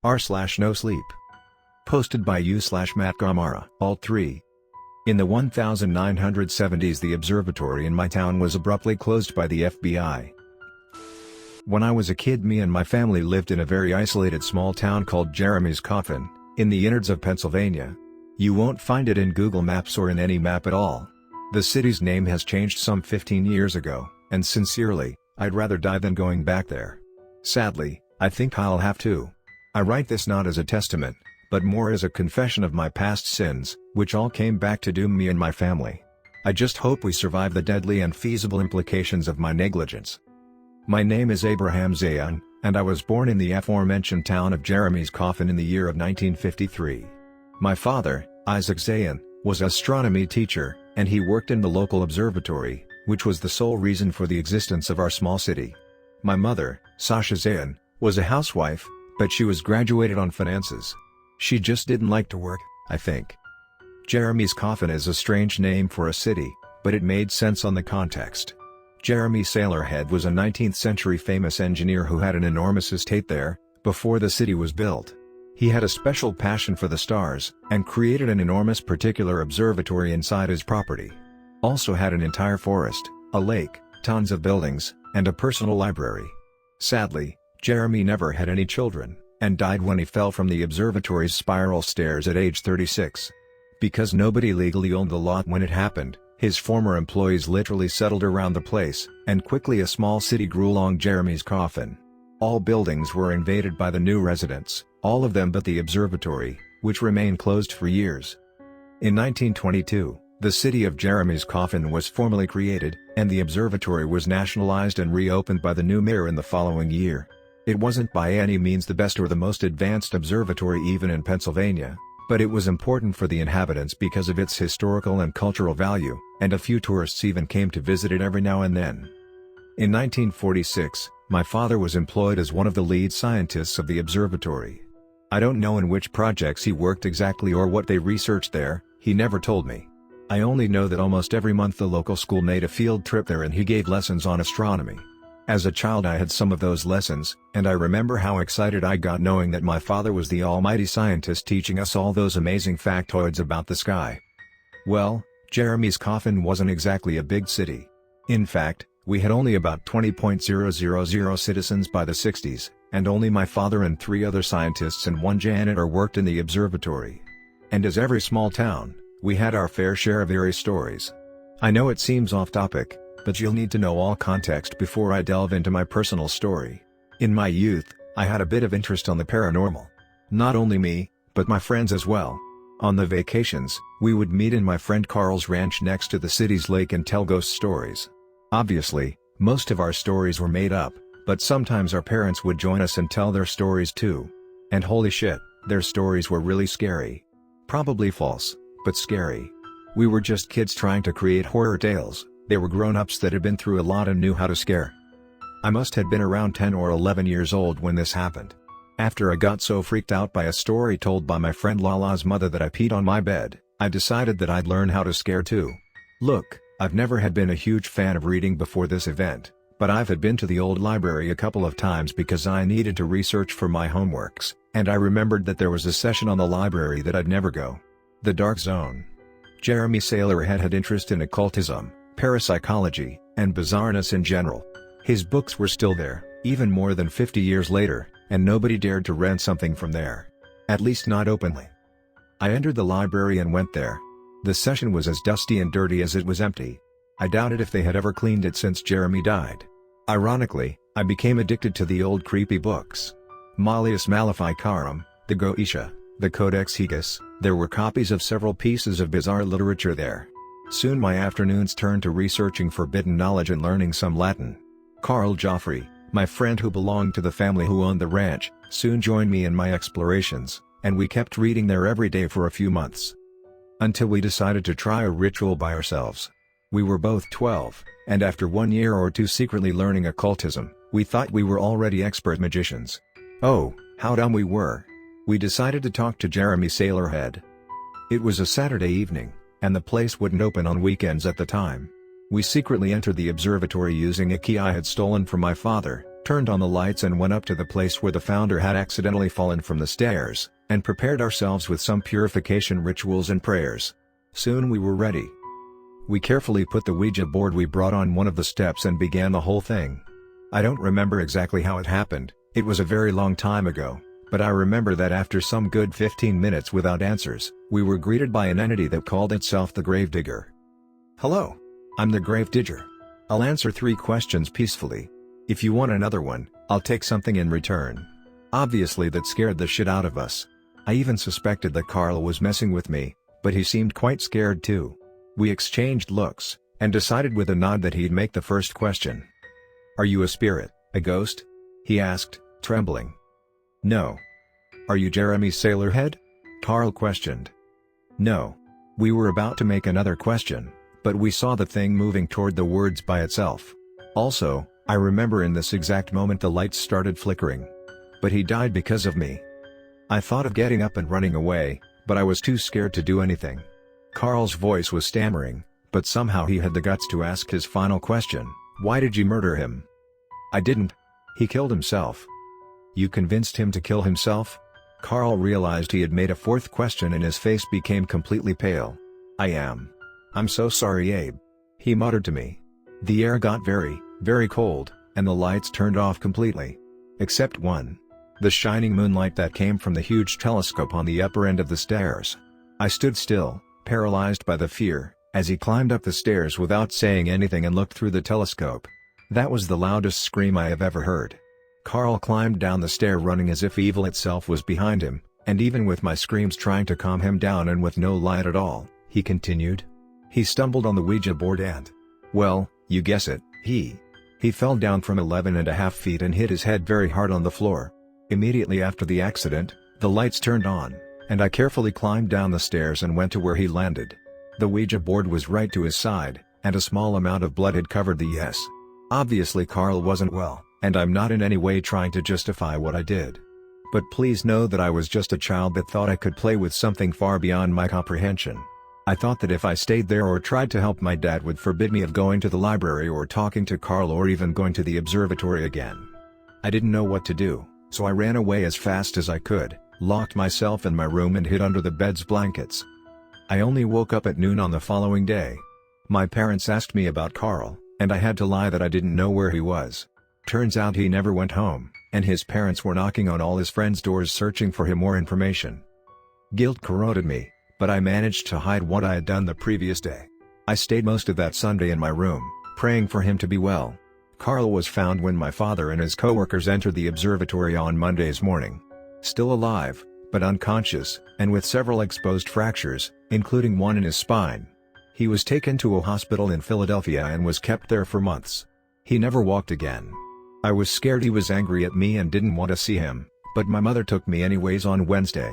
r/Nosleep. Posted by u/Matt Gamara. Alt 3. In the 1970s, the observatory in my town was abruptly closed by the FBI. When I was a kid, me and my family lived in a very isolated small town called Jeremy's Coffin, in the innards of Pennsylvania. You won't find it in Google Maps or in any map at all. The city's name has changed some 15 years ago, and sincerely, I'd rather die than going back there. Sadly, I think I'll have to. I write this not as a testament, but more as a confession of my past sins, which all came back to doom me and my family. I just hope we survive the deadly and feasible implications of my negligence. My name is Abraham Zayan, and I was born in the aforementioned town of Jeremy's Coffin in the year of 1953. My father, Isaac Zayan, was an astronomy teacher, and he worked in the local observatory, which was the sole reason for the existence of our small city. My mother, Sasha Zayan, was a housewife, but she was graduated on finances. She just didn't like to work, I think. Jeremy's Coffin is a strange name for a city, but it made sense on the context. Jeremy Sailorhead was a 19th century famous engineer who had an enormous estate there, before the city was built. He had a special passion for the stars, and created an enormous particular observatory inside his property. Also had an entire forest, a lake, tons of buildings, and a personal library. Sadly, Jeremy never had any children, and died when he fell from the observatory's spiral stairs at age 36. Because nobody legally owned the lot when it happened, his former employees literally settled around the place, and quickly a small city grew along Jeremy's Coffin. All buildings were invaded by the new residents, all of them but the observatory, which remained closed for years. In 1922, the city of Jeremy's Coffin was formally created, and the observatory was nationalized and reopened by the new mayor in the following year. It wasn't by any means the best or the most advanced observatory even in Pennsylvania, but it was important for the inhabitants because of its historical and cultural value, and a few tourists even came to visit it every now and then. In 1946, my father was employed as one of the lead scientists of the observatory. I don't know in which projects he worked exactly or what they researched there, he never told me. I only know that almost every month the local school made a field trip there and he gave lessons on astronomy. As a child I had some of those lessons, and I remember how excited I got knowing that my father was the almighty scientist teaching us all those amazing factoids about the sky. Well, Jeremy's Coffin wasn't exactly a big city. In fact, we had only about 20,000 citizens by the 60s, and only my father and 3 other scientists and 1 janitor worked in the observatory. And as every small town, we had our fair share of eerie stories. I know it seems off topic, but you'll need to know all context before I delve into my personal story. In my youth, I had a bit of interest on the paranormal. Not only me, but my friends as well. On the vacations, we would meet in my friend Carl's ranch next to the city's lake and tell ghost stories. Obviously, most of our stories were made up, but sometimes our parents would join us and tell their stories too. And holy shit, their stories were really scary. Probably false, but scary. We were just kids trying to create horror tales. They were grown-ups that had been through a lot and knew how to scare. I must have been around 10 or 11 years old when this happened. After I got so freaked out by a story told by my friend Lala's mother that I peed on my bed, I decided that I'd learn how to scare too. Look, I've never had been a huge fan of reading before this event, but I've had been to the old library a couple of times because I needed to research for my homeworks, and I remembered that there was a session on the library that I'd never go. The Dark Zone. Jeremy Sailorhead had interest in occultism, parapsychology, and bizarreness in general. His books were still there, even more than 50 years later, and nobody dared to rent something from there. At least not openly. I entered the library and went there. The session was as dusty and dirty as it was empty. I doubted if they had ever cleaned it since Jeremy died. Ironically, I became addicted to the old creepy books. Malleus Maleficarum, the Goetia, the Codex Higas. There were copies of several pieces of bizarre literature there. Soon my afternoons turned to researching forbidden knowledge and learning some Latin. Carl Joffrey, my friend who belonged to the family who owned the ranch, soon joined me in my explorations, and we kept reading there every day for a few months. Until we decided to try a ritual by ourselves. We were both 12, and after 1 year or 2 secretly learning occultism, we thought we were already expert magicians. Oh, how dumb we were. We decided to talk to Jeremy Sailorhead. It was a Saturday evening, and the place wouldn't open on weekends at the time. We secretly entered the observatory using a key I had stolen from my father, turned on the lights and went up to the place where the founder had accidentally fallen from the stairs, and prepared ourselves with some purification rituals and prayers. Soon we were ready. We carefully put the Ouija board we brought on one of the steps and began the whole thing. I don't remember exactly how it happened, it was a very long time ago, but I remember that after some good 15 minutes without answers, we were greeted by an entity that called itself the Gravedigger. "Hello. I'm the Gravedigger. I'll answer 3 questions peacefully. If you want another one, I'll take something in return." Obviously that scared the shit out of us. I even suspected that Carl was messing with me, but he seemed quite scared too. We exchanged looks, and decided with a nod that he'd make the first question. "Are you a spirit, a ghost?" he asked, trembling. "No." "Are you Jeremy Sailorhead?" Carl questioned. "No." We were about to make another question, but we saw the thing moving toward the words by itself. Also, I remember in this exact moment the lights started flickering. But he died because of me. I thought of getting up and running away, but I was too scared to do anything. Carl's voice was stammering, but somehow he had the guts to ask his final question, "Why did you murder him?" "I didn't. He killed himself." "You convinced him to kill himself?" Carl realized he had made a 4th question and his face became completely pale. I'm so sorry, Abe," he muttered to me. The air got very, very cold, and the lights turned off completely. Except one. The shining moonlight that came from the huge telescope on the upper end of the stairs. I stood still, paralyzed by the fear, as he climbed up the stairs without saying anything and looked through the telescope. That was the loudest scream I have ever heard. Carl climbed down the stair running as if evil itself was behind him, and even with my screams trying to calm him down and with no light at all, he continued. He stumbled on the Ouija board and, well, you guess it, he fell down from 11.5 feet and hit his head very hard on the floor. Immediately after the accident, the lights turned on, and I carefully climbed down the stairs and went to where he landed. The Ouija board was right to his side, and a small amount of blood had covered the yes. Obviously Carl wasn't well, and I'm not in any way trying to justify what I did. But please know that I was just a child that thought I could play with something far beyond my comprehension. I thought that if I stayed there or tried to help my dad would forbid me of going to the library or talking to Carl or even going to the observatory again. I didn't know what to do, so I ran away as fast as I could, locked myself in my room and hid under the bed's blankets. I only woke up at noon on the following day. My parents asked me about Carl, and I had to lie that I didn't know where he was. Turns out he never went home, and his parents were knocking on all his friends' doors searching for him more information. Guilt corroded me, but I managed to hide what I had done the previous day. I stayed most of that Sunday in my room, praying for him to be well. Carl was found when my father and his coworkers entered the observatory on Monday's morning. Still alive, but unconscious, and with several exposed fractures, including one in his spine. He was taken to a hospital in Philadelphia and was kept there for months. He never walked again. I was scared he was angry at me and didn't want to see him, but my mother took me anyways on Wednesday.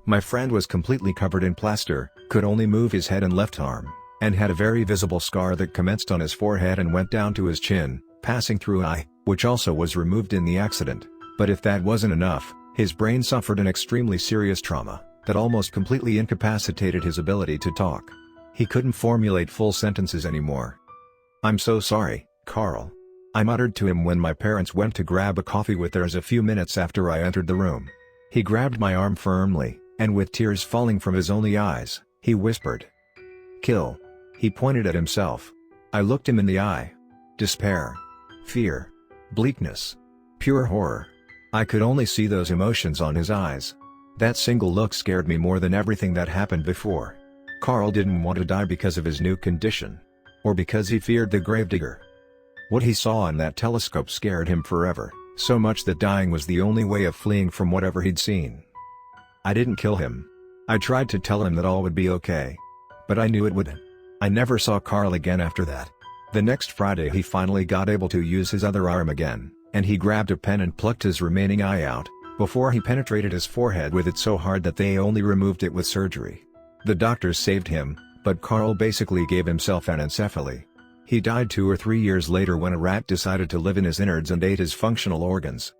My friend was completely covered in plaster, could only move his head and left arm, and had a very visible scar that commenced on his forehead and went down to his chin, passing through an eye, which also was removed in the accident. But if that wasn't enough, his brain suffered an extremely serious trauma that almost completely incapacitated his ability to talk. He couldn't formulate full sentences anymore. "I'm so sorry, Carl," I muttered to him when my parents went to grab a coffee with theirs a few minutes after I entered the room. He grabbed my arm firmly, and with tears falling from his only eyes, he whispered, "Kill." He pointed at himself. I looked him in the eye. Despair. Fear. Bleakness. Pure horror. I could only see those emotions on his eyes. That single look scared me more than everything that happened before. Carl didn't want to die because of his new condition. Or because he feared the Gravedigger. What he saw in that telescope scared him forever, so much that dying was the only way of fleeing from whatever he'd seen. I didn't kill him. I tried to tell him that all would be okay. But I knew it wouldn't. I never saw Carl again after that. The next Friday he finally got able to use his other arm again, and he grabbed a pen and plucked his remaining eye out, before he penetrated his forehead with it so hard that they only removed it with surgery. The doctors saved him, but Carl basically gave himself anencephaly. He died 2 or 3 years later when a rat decided to live in his innards and ate his functional organs.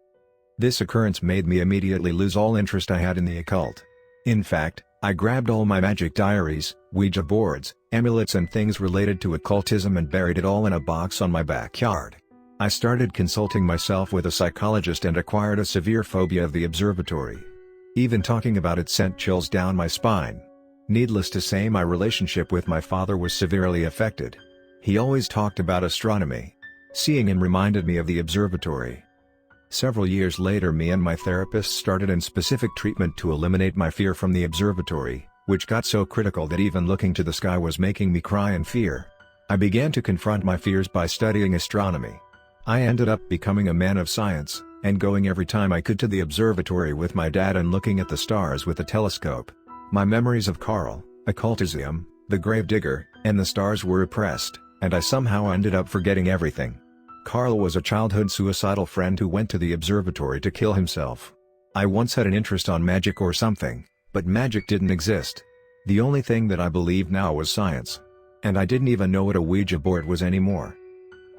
This occurrence made me immediately lose all interest I had in the occult. In fact, I grabbed all my magic diaries, Ouija boards, amulets and things related to occultism and buried it all in a box on my backyard. I started consulting myself with a psychologist and acquired a severe phobia of the observatory. Even talking about it sent chills down my spine. Needless to say, my relationship with my father was severely affected. He always talked about astronomy. Seeing him reminded me of the observatory. Several years later, me and my therapist started in specific treatment to eliminate my fear from the observatory, which got so critical that even looking to the sky was making me cry in fear. I began to confront my fears by studying astronomy. I ended up becoming a man of science, and going every time I could to the observatory with my dad and looking at the stars with a telescope. My memories of Carl, occultism, the Gravedigger, and the stars were repressed, and I somehow ended up forgetting everything. Carl was a childhood suicidal friend who went to the observatory to kill himself. I once had an interest on magic or something, but magic didn't exist. The only thing that I believed now was science. And I didn't even know what a Ouija board was anymore.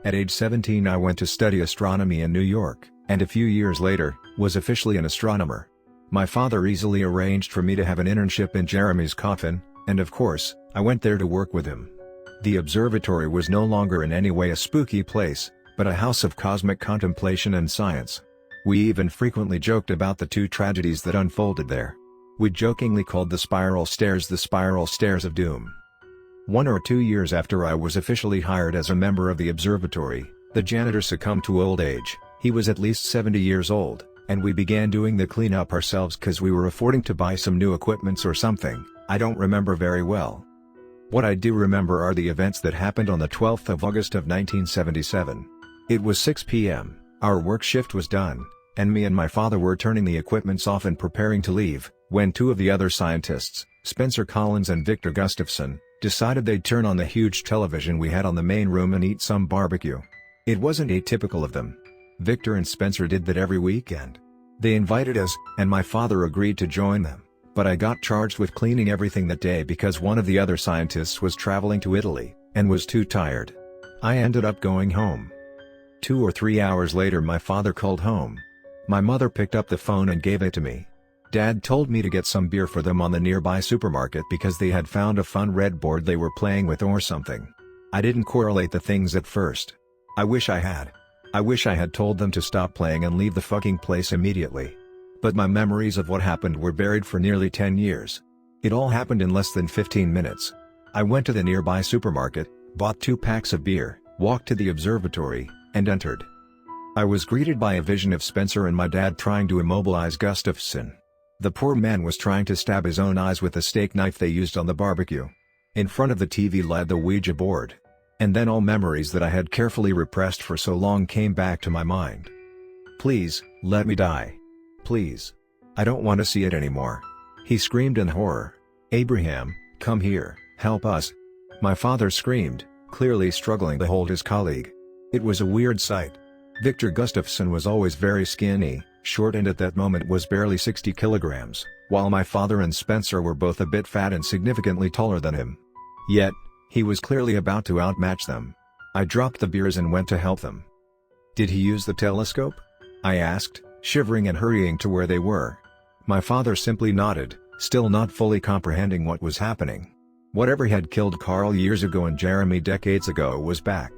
At age 17 I went to study astronomy in New York, and a few years later, was officially an astronomer. My father easily arranged for me to have an internship in Jeremy's coffin, and of course, I went there to work with him. The observatory was no longer in any way a spooky place, but a house of cosmic contemplation and science. We even frequently joked about the two tragedies that unfolded there. We jokingly called the spiral stairs of doom. 1 or 2 years after I was officially hired as a member of the observatory, the janitor succumbed to old age. He was at least 70 years old, and we began doing the cleanup ourselves cause we were affording to buy some new equipments or something. I don't remember very well. What I do remember are the events that happened on the 12th of August of 1977. It was 6 p.m., our work shift was done, and me and my father were turning the equipments off and preparing to leave, when two of the other scientists, Spencer Collins and Victor Gustafson, decided they'd turn on the huge television we had on the main room and eat some barbecue. It wasn't atypical of them. Victor and Spencer did that every weekend. They invited us, and my father agreed to join them, but I got charged with cleaning everything that day because one of the other scientists was traveling to Italy, and was too tired. I ended up going home. 2 or 3 hours later my father called home. My mother picked up the phone and gave it to me. Dad told me to get some beer for them on the nearby supermarket because they had found a fun red board they were playing with or something. I didn't correlate the things at first. I wish I had. I wish I had told them to stop playing and leave the fucking place immediately. But my memories of what happened were buried for nearly 10 years. It all happened in less than 15 minutes. I went to the nearby supermarket, bought 2 packs of beer, walked to the observatory, and entered. I was greeted by a vision of Spencer and my dad trying to immobilize Gustafson. The poor man was trying to stab his own eyes with the steak knife they used on the barbecue. In front of the TV lay the Ouija board. And then all memories that I had carefully repressed for so long came back to my mind. Please, let me die. Please. I don't want to see it anymore. He screamed in horror. Abraham, come here, help us. My father screamed, clearly struggling to hold his colleague. It was a weird sight. Victor Gustafson was always very skinny, short, and at that moment was barely 60 kilograms, while my father and Spencer were both a bit fat and significantly taller than him. Yet, he was clearly about to outmatch them. I dropped the beers and went to help them. Did he use the telescope? I asked, shivering and hurrying to where they were. My father simply nodded, still not fully comprehending what was happening. Whatever had killed Carl years ago and Jeremy decades ago was back.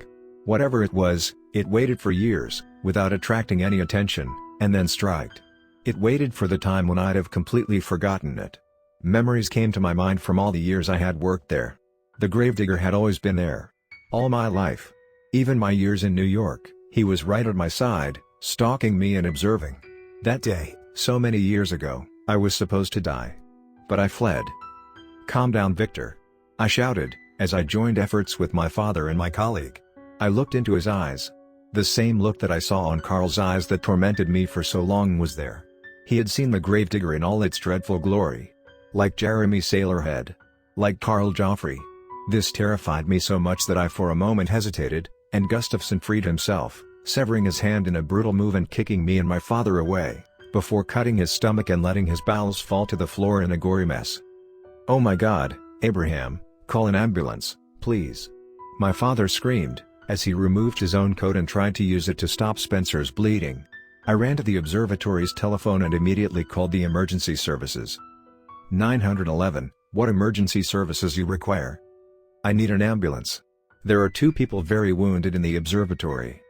Whatever it was, it waited for years, without attracting any attention, and then striked. It waited for the time when I'd have completely forgotten it. Memories came to my mind from all the years I had worked there. The Gravedigger had always been there. All my life. Even my years in New York, he was right at my side, stalking me and observing. That day, so many years ago, I was supposed to die. But I fled. Calm down, Victor. I shouted, as I joined efforts with my father and my colleague. I looked into his eyes. The same look that I saw on Carl's eyes that tormented me for so long was there. He had seen the Gravedigger in all its dreadful glory. Like Jeremy Sailorhead. Like Carl Joffrey. This terrified me so much that I for a moment hesitated, and Gustafson freed himself, severing his hand in a brutal move and kicking me and my father away, before cutting his stomach and letting his bowels fall to the floor in a gory mess. Oh my God, Abraham, call an ambulance, please. My father screamed, as he removed his own coat and tried to use it to stop Spencer's bleeding. I ran to the observatory's telephone and immediately called the emergency services. 911, what emergency services you require? I need an ambulance. There are 2 people very wounded in the observatory.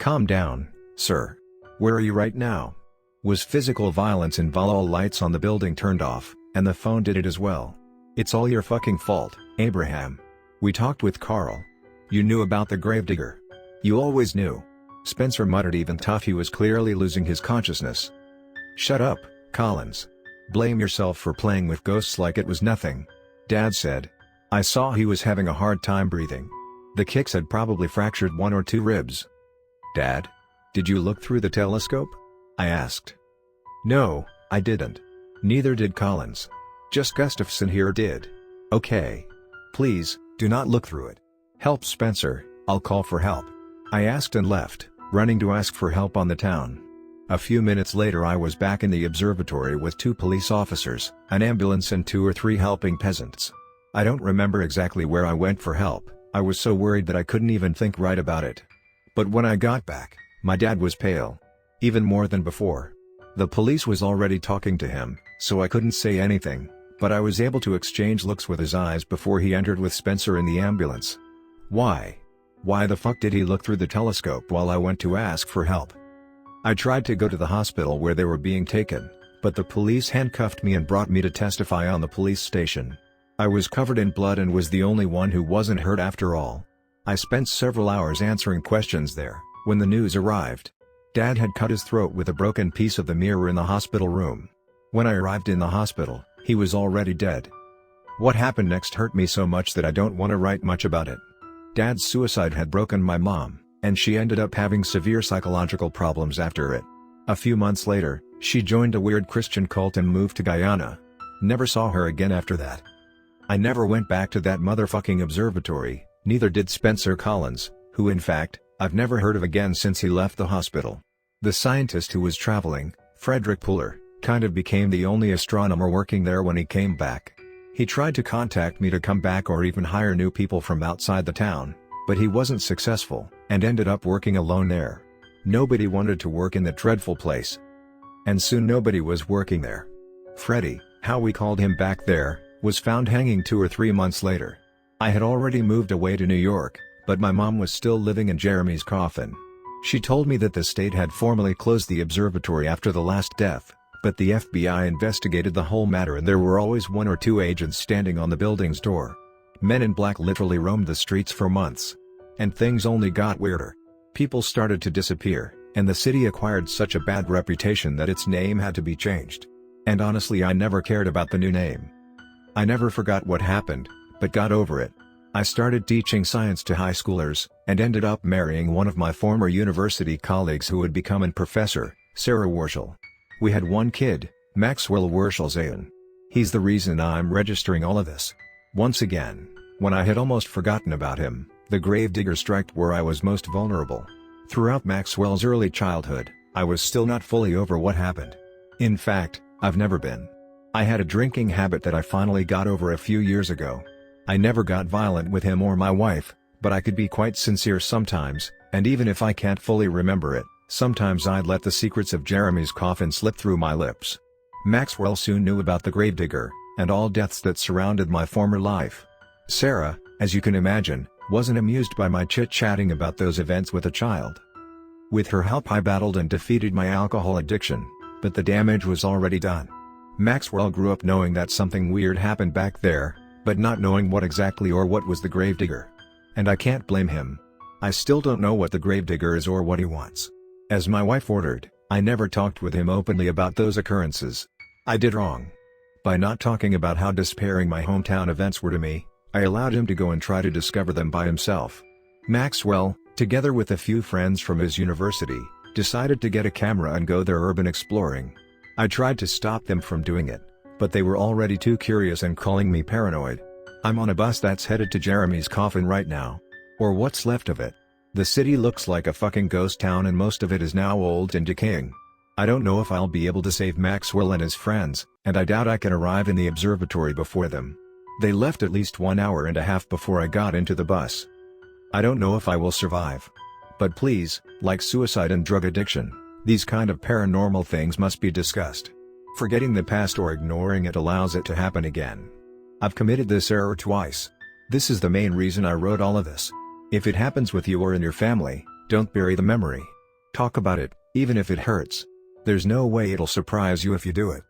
Calm down, sir. Where are you right now? Was physical violence involved? All lights on the building turned off, and the phone did it as well. It's all your fucking fault, Abraham. We talked with Carl. You knew about the Gravedigger. You always knew. Spencer muttered, even tough. He was clearly losing his consciousness. Shut up, Collins. Blame yourself for playing with ghosts like it was nothing. Dad said. I saw he was having a hard time breathing. The kicks had probably fractured 1 or 2 ribs. Dad? Did you look through the telescope? I asked. No, I didn't. Neither did Collins. Just Gustafson here did. Okay. Please, do not look through it. Help Spencer, I'll call for help. I asked and left, running to ask for help on the town. A few minutes later I was back in the observatory with 2 police officers, an ambulance and 2 or 3 helping peasants. I don't remember exactly where I went for help. I was so worried that I couldn't even think right about it. But when I got back, my dad was pale. Even more than before. The police was already talking to him, so I couldn't say anything, but I was able to exchange looks with his eyes before he entered with Spencer in the ambulance. Why? Why the fuck did he look through the telescope while I went to ask for help? I tried to go to the hospital where they were being taken, but the police handcuffed me and brought me to testify on the police station. I was covered in blood and was the only one who wasn't hurt after all. I spent several hours answering questions there. When the news arrived, Dad had cut his throat with a broken piece of the mirror in the hospital room. When I arrived in the hospital, he was already dead. What happened next hurt me so much that I don't want to write much about it. Dad's suicide had broken my mom, and she ended up having severe psychological problems after it. A few months later, she joined a weird Christian cult and moved to Guyana. Never saw her again after that. I never went back to that motherfucking observatory, neither did Spencer Collins, who in fact, I've never heard of again since he left the hospital. The scientist who was traveling, Frederick Puller, kind of became the only astronomer working there when he came back. He tried to contact me to come back or even hire new people from outside the town, but he wasn't successful, and ended up working alone there. Nobody wanted to work in that dreadful place. And soon nobody was working there. Freddie, how we called him back there, was found hanging 2 or 3 months later. I had already moved away to New York, but my mom was still living in Jeremy's coffin. She told me that the state had formally closed the observatory after the last death, but the FBI investigated the whole matter and there were always 1 or 2 agents standing on the building's door. Men in black literally roamed the streets for months. And things only got weirder. People started to disappear, and the city acquired such a bad reputation that its name had to be changed. And honestly, I never cared about the new name. I never forgot what happened, but got over it. I started teaching science to high schoolers, and ended up marrying one of my former university colleagues who had become a professor, Sarah Warshall. We had 1 kid, Maxwell Warshall Zayn. He's the reason I'm registering all of this. Once again, when I had almost forgotten about him, the Gravedigger struck where I was most vulnerable. Throughout Maxwell's early childhood, I was still not fully over what happened. In fact, I've never been. I had a drinking habit that I finally got over a few years ago. I never got violent with him or my wife, but I could be quite sincere sometimes, and even if I can't fully remember it, sometimes I'd let the secrets of Jeremy's coffin slip through my lips. Maxwell soon knew about the Gravedigger, and all deaths that surrounded my former life. Sarah, as you can imagine, wasn't amused by my chit-chatting about those events with a child. With her help I battled and defeated my alcohol addiction, but the damage was already done. Maxwell grew up knowing that something weird happened back there, but not knowing what exactly or what was the Gravedigger. And I can't blame him. I still don't know what the Gravedigger is or what he wants. As my wife ordered, I never talked with him openly about those occurrences. I did wrong. By not talking about how despairing my hometown events were to me, I allowed him to go and try to discover them by himself. Maxwell, together with a few friends from his university, decided to get a camera and go there urban exploring. I tried to stop them from doing it, but they were already too curious and calling me paranoid. I'm on a bus that's headed to Jeremy's coffin right now. Or what's left of it. The city looks like a fucking ghost town and most of it is now old and decaying. I don't know if I'll be able to save Maxwell and his friends, and I doubt I can arrive in the observatory before them. They left at least 1 hour and a half before I got into the bus. I don't know if I will survive. But please, like suicide and drug addiction, these kind of paranormal things must be discussed. Forgetting the past or ignoring it allows it to happen again. I've committed this error twice. This is the main reason I wrote all of this. If it happens with you or in your family, don't bury the memory. Talk about it, even if it hurts. There's no way it'll surprise you if you do it.